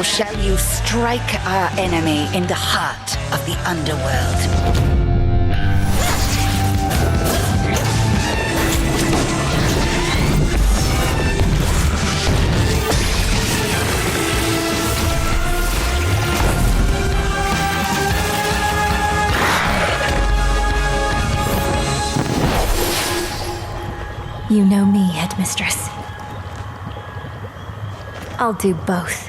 or shall you strike our enemy in the heart of the underworld? You know me, Headmistress. I'll do both.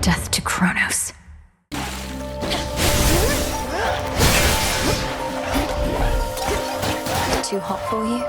Death to Kronos. Too hot for you?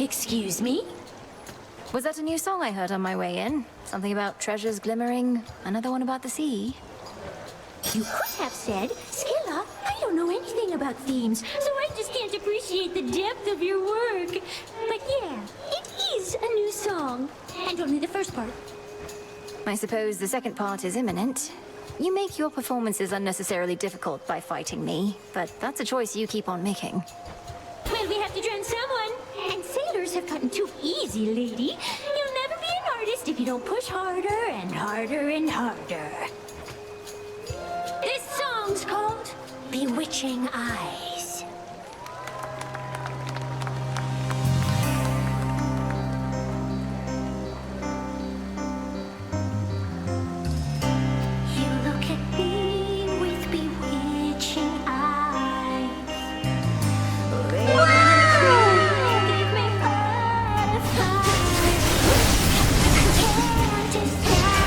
Excuse me? Was that a new song I heard on my way in? Something about treasures glimmering, another one about the sea? You could have said, Scylla, I don't know anything about themes, so I just can't appreciate the depth of your work. But yeah, it is a new song. And only the first part. I suppose the second part is imminent. You make your performances unnecessarily difficult by fighting me, but that's a choice you keep on making. Well, we have to drown someone. And sailors have gotten too easy, lady. You'll never be an artist if you don't push harder and harder and harder. This song's called Bewitching Eyes. You look at me with bewitching eyes. Give me butterflies. Can't escape.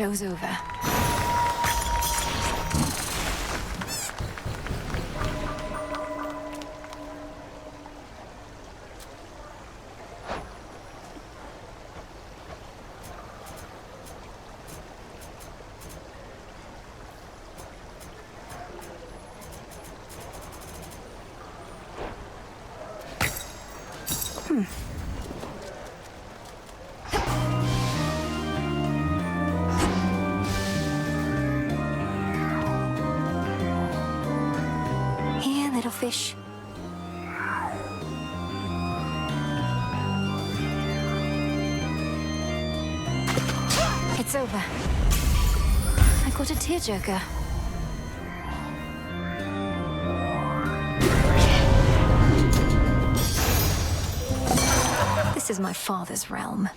show's over. Here, little fish. It's over. I got a tearjerker. This is my father's realm.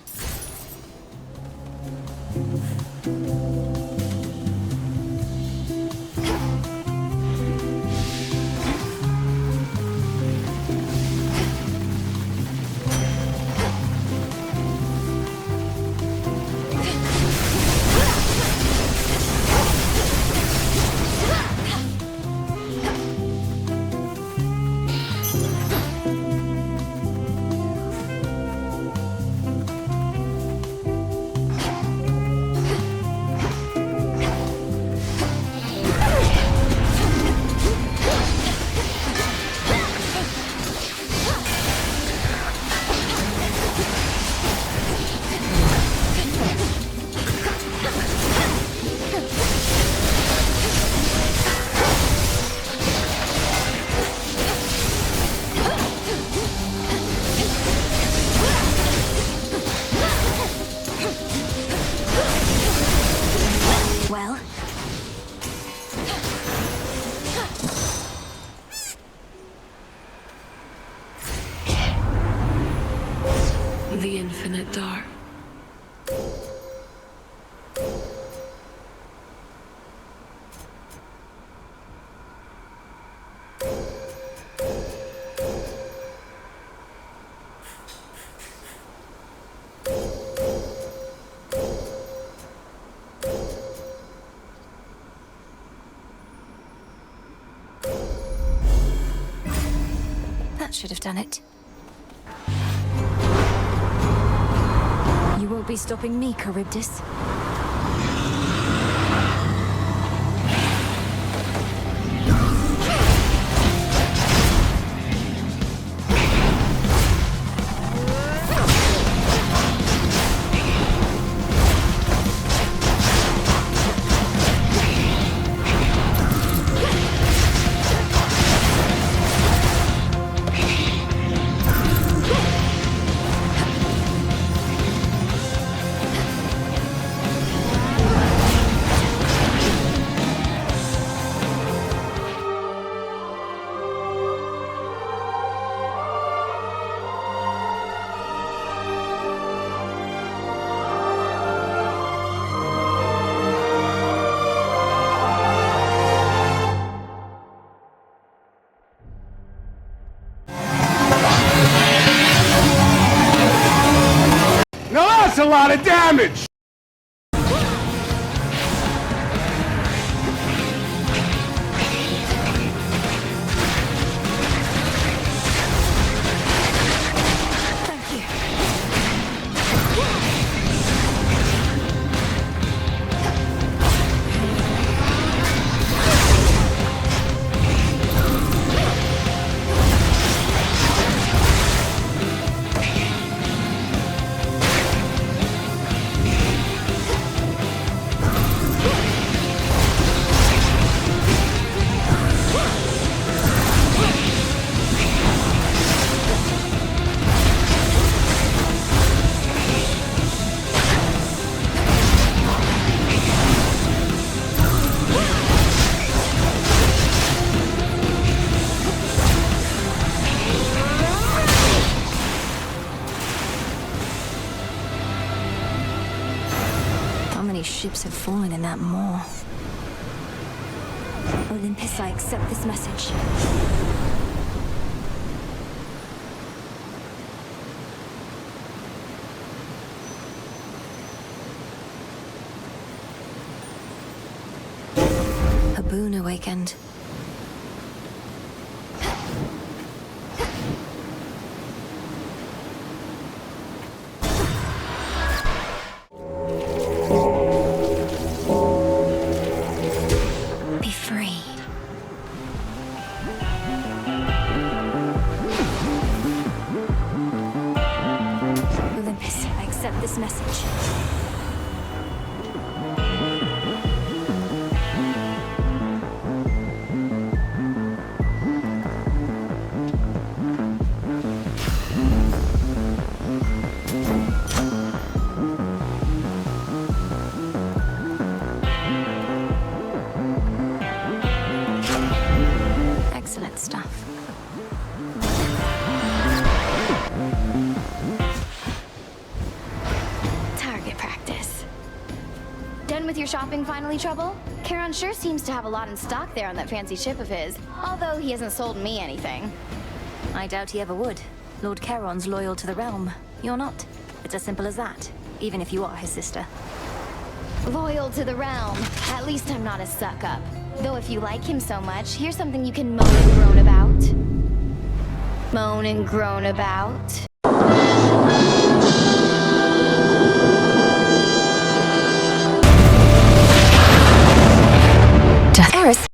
Well, the infinite dark. that should have done it. You won't be stopping me, Charybdis. Now that's a lot of damage! Thank you. How many ships have fallen in that maw? Olympus, I accept this message. boon awakened. Be free. Olympus, I accept this message. Excellent stuff. Target practice. Done with your shopping finally, Trouble? Charon sure seems to have a lot in stock there on that fancy ship of his, although he hasn't sold me anything. I doubt he ever would. Lord Charon's loyal to the realm. You're not. It's as simple as that, even if you are his sister. Loyal to the realm. At least I'm not a suck-up. Though if you like him so much, here's something you can moan and groan about. Moan and groan about. Eris!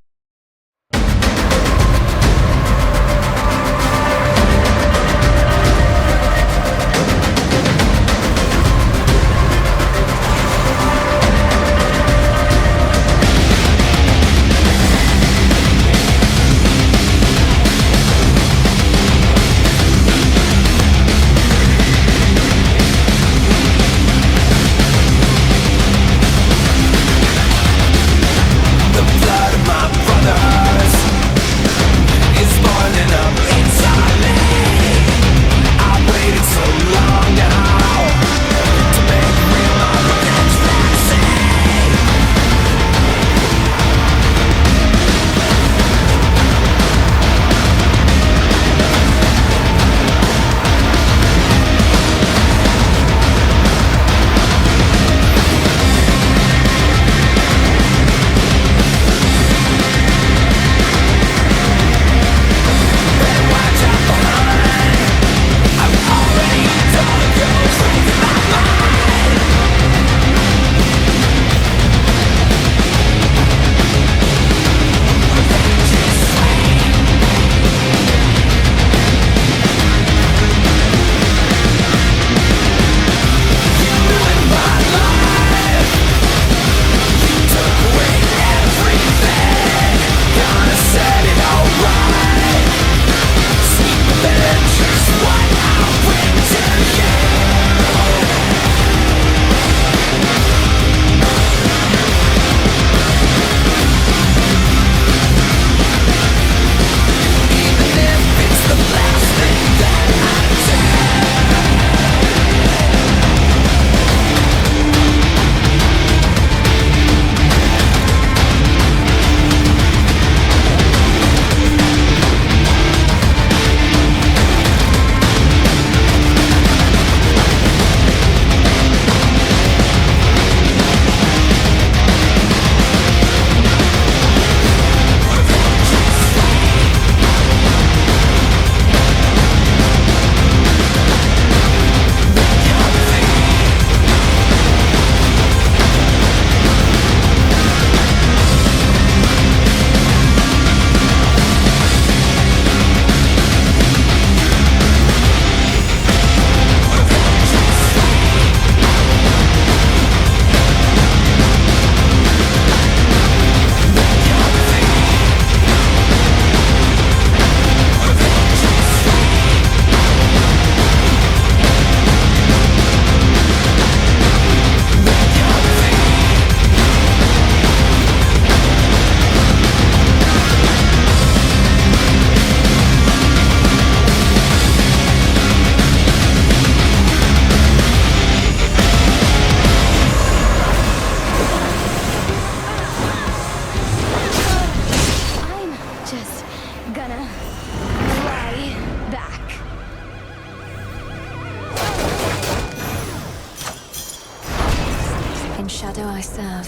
shadow I serve.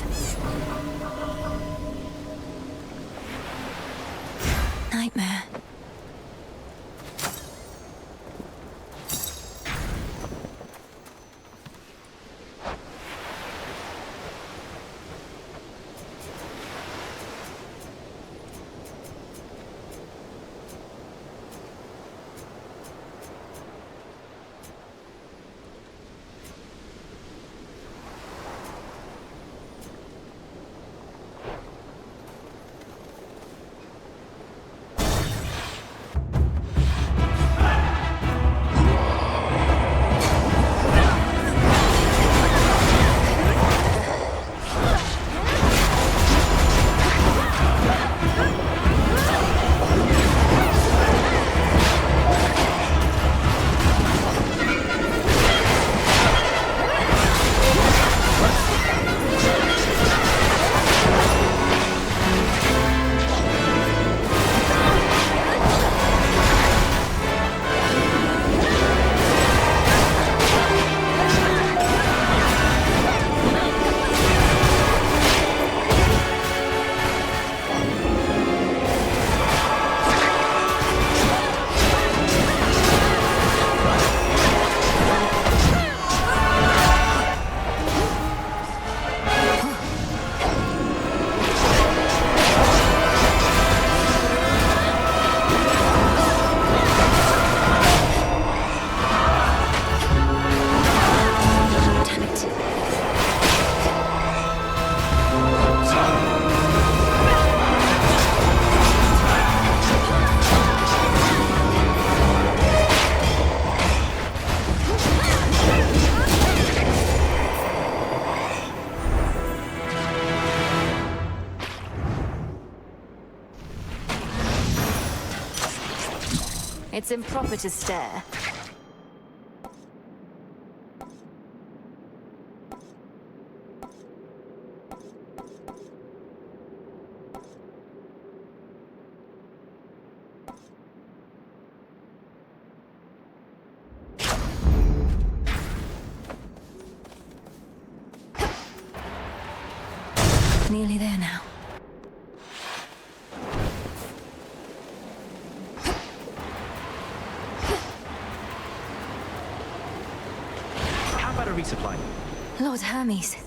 It's improper to stare. Nearly there now. How about a resupply? Lord Hermes.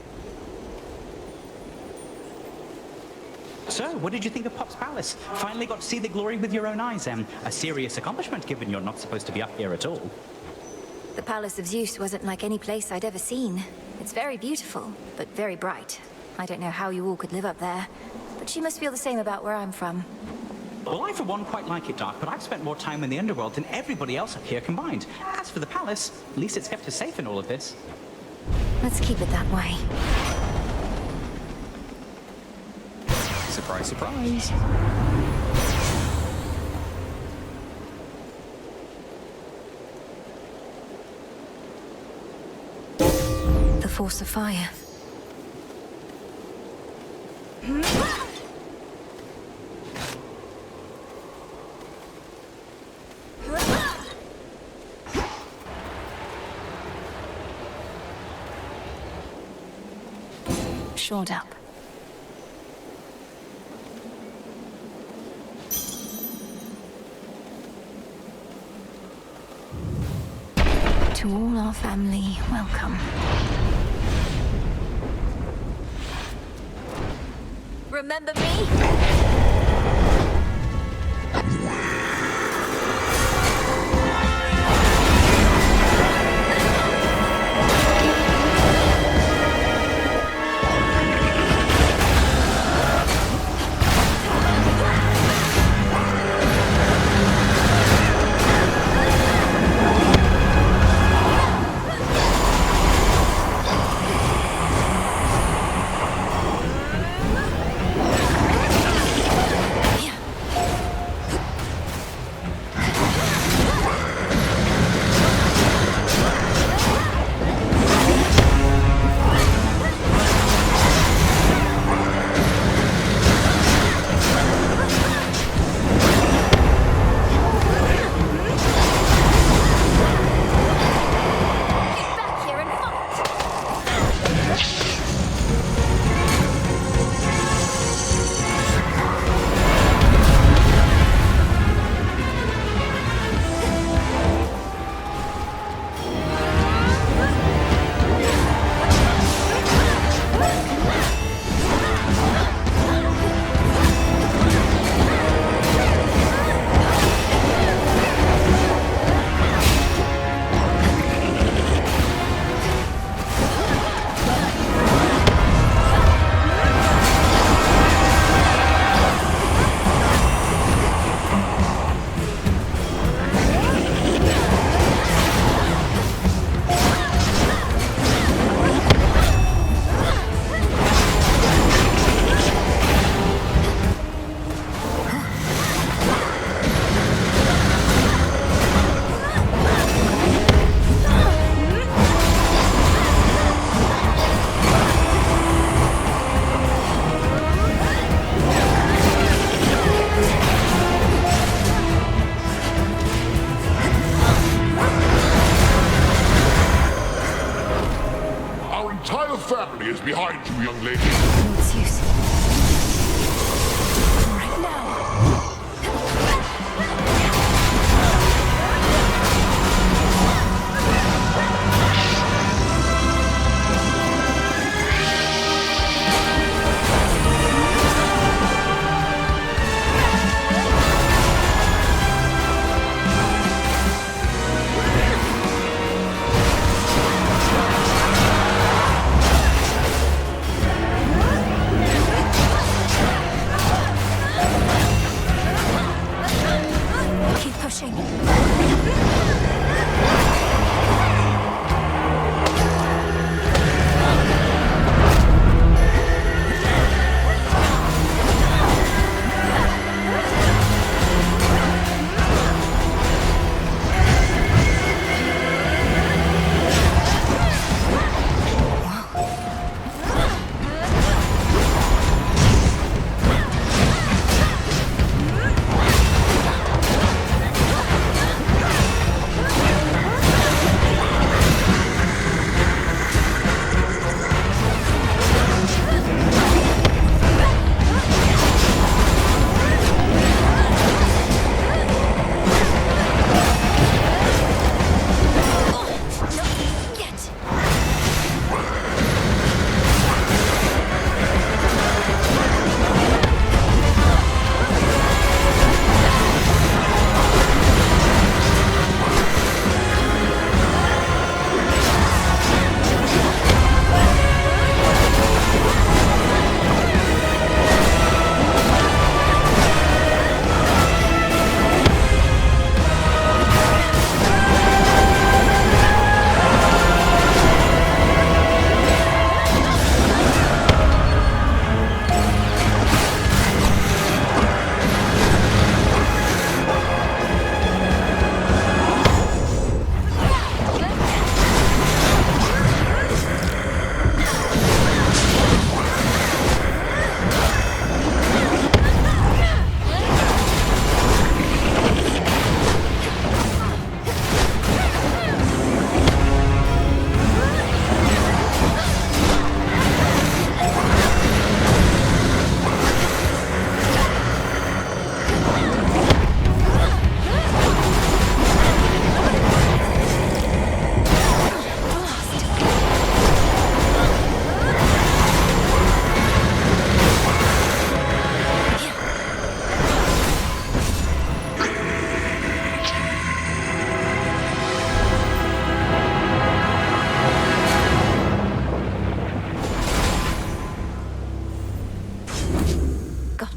So, what did you think of Pop's Palace? Finally got to see the glory with your own eyes. A serious accomplishment, given you're not supposed to be up here at all. The Palace of Zeus wasn't like any place I'd ever seen. It's very beautiful, but very bright. I don't know how you all could live up there, but you must feel the same about where I'm from. Well, I for one quite like it dark, but I've spent more time in the underworld than everybody else up here combined. As for the palace, at least it's kept us safe in all of this. Let's keep it that way. Surprise, surprise. The force of fire. Shored up. To all our family, welcome. Remember me? family is behind you, young lady. Lord Zeus. Right now. Keep pushing.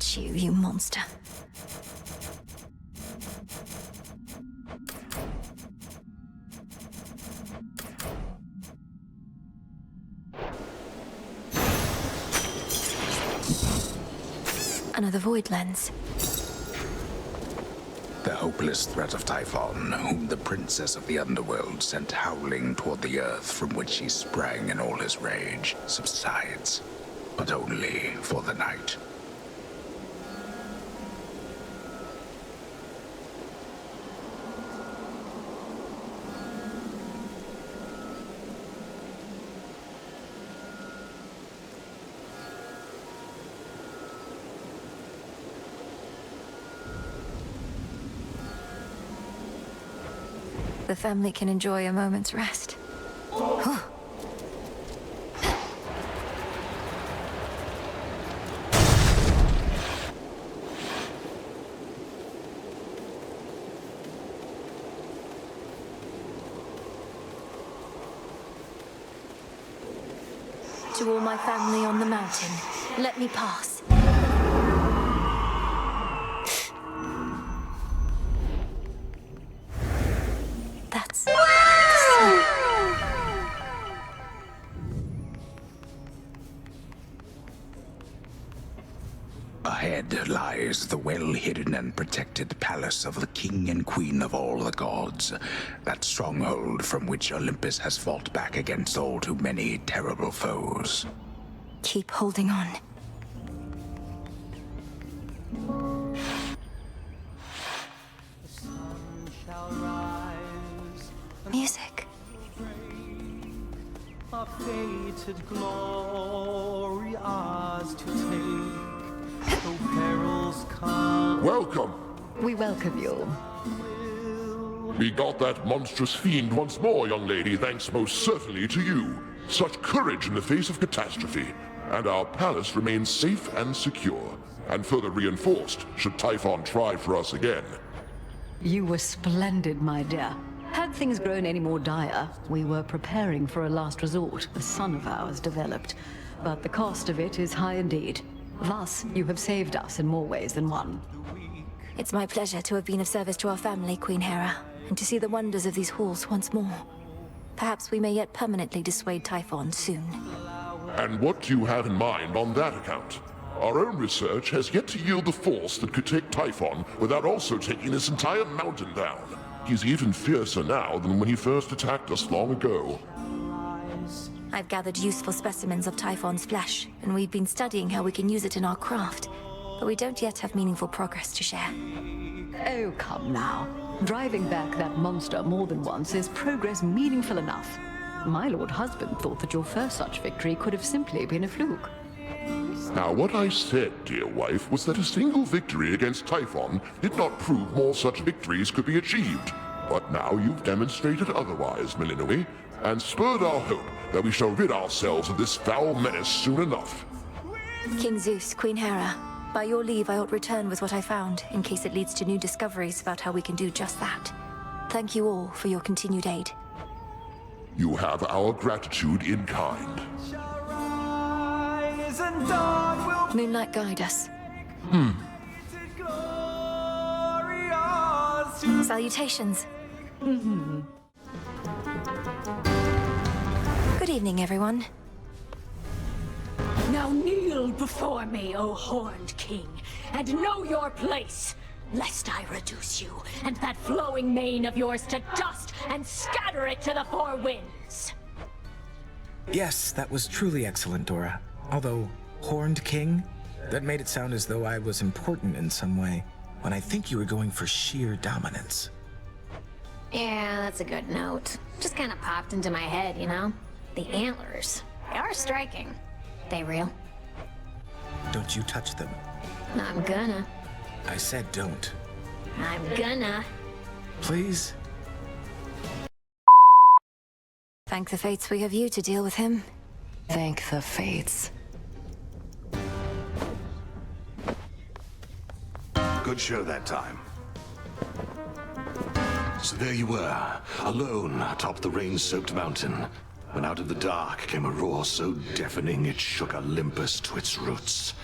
at you, you monster. Another void lens. The hopeless threat of Typhon, whom the princess of the underworld sent howling toward the earth from which he sprang in all his rage, subsides, but only for the night. The family can enjoy a moment's rest. To all my family on the mountain, let me pass. That's... Ahead lies the well-hidden and protected palace of the king and queen of all the gods, that stronghold from which Olympus has fought back against all too many terrible foes. Keep holding on. Music. A fated glory ours to take, though perils come. Welcome! We welcome you. We got that monstrous fiend once more, young lady, thanks most certainly to you. Such courage in the face of catastrophe. And our palace remains safe and secure, and further reinforced should Typhon try for us again. You were splendid, my dear. Had things grown any more dire, we were preparing for a last resort a son of ours developed. But the cost of it is high indeed. Thus, you have saved us in more ways than one. It's my pleasure to have been of service to our family, Queen Hera, and to see the wonders of these halls once more. Perhaps we may yet permanently dissuade Typhon soon. And what do you have in mind on that account? Our own research has yet to yield the force that could take Typhon without also taking this entire mountain down. He's even fiercer now than when he first attacked us long ago. I've gathered useful specimens of Typhon's flesh, and we've been studying how we can use it in our craft. But we don't yet have meaningful progress to share. Oh, come now. Driving back that monster more than once is progress meaningful enough. My lord husband thought that your first such victory could have simply been a fluke. Now, what I said, dear wife, was that a single victory against Typhon did not prove more such victories could be achieved. But now you've demonstrated otherwise, Melinoe, and spurred our hope that we shall rid ourselves of this foul menace soon enough. King Zeus, Queen Hera, by your leave I ought return with what I found, in case it leads to new discoveries about how we can do just that. Thank you all for your continued aid. You have our gratitude in kind. Moonlight, guide us. Salutations. Good evening, everyone. Now kneel before me, O Horned King, and know your place, lest I reduce you and that flowing mane of yours to dust and scatter it to the four winds. Yes, that was truly excellent, Dora. Although, Horned King? That made it sound as though I was important in some way, when I think you were going for sheer dominance. Yeah, that's a good note. Just kind of popped into my head, you know? The antlers. They are striking. They real? Don't you touch them. I'm gonna. I said don't. I'm gonna. Please? Thank the fates we have you to deal with him. Thank the fates. Good show that time. So there you were, alone atop the rain-soaked mountain, when out of the dark came a roar so deafening it shook Olympus to its roots.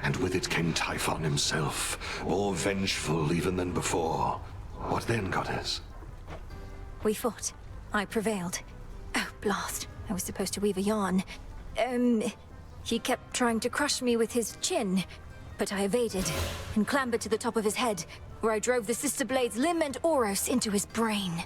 And with it came Typhon himself, more vengeful even than before. What then, goddess? We fought. I prevailed. Oh, blast. I was supposed to weave a yarn. He kept trying to crush me with his chin, but I evaded and clambered to the top of his head, where I drove the Sister Blade's limb and Oros into his brain.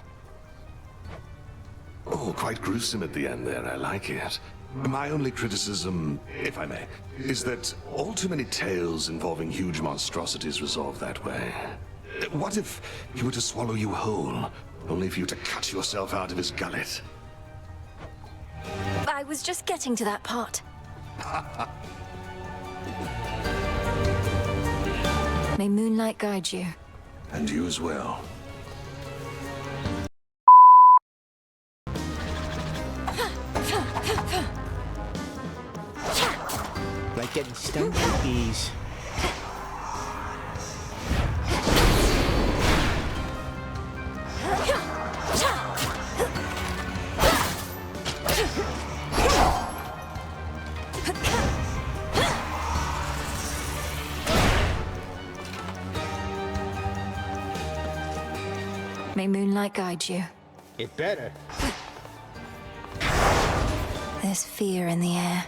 Oh, quite gruesome at the end there. I like it. My only criticism, if I may, is that all too many tales involving huge monstrosities resolve that way. What if he were to swallow you whole, only for you to cut yourself out of his gullet? I was just getting to that part. May moonlight guide you. And you as well. Like getting stung by bees. May moonlight guide you. It better. There's fear in the air.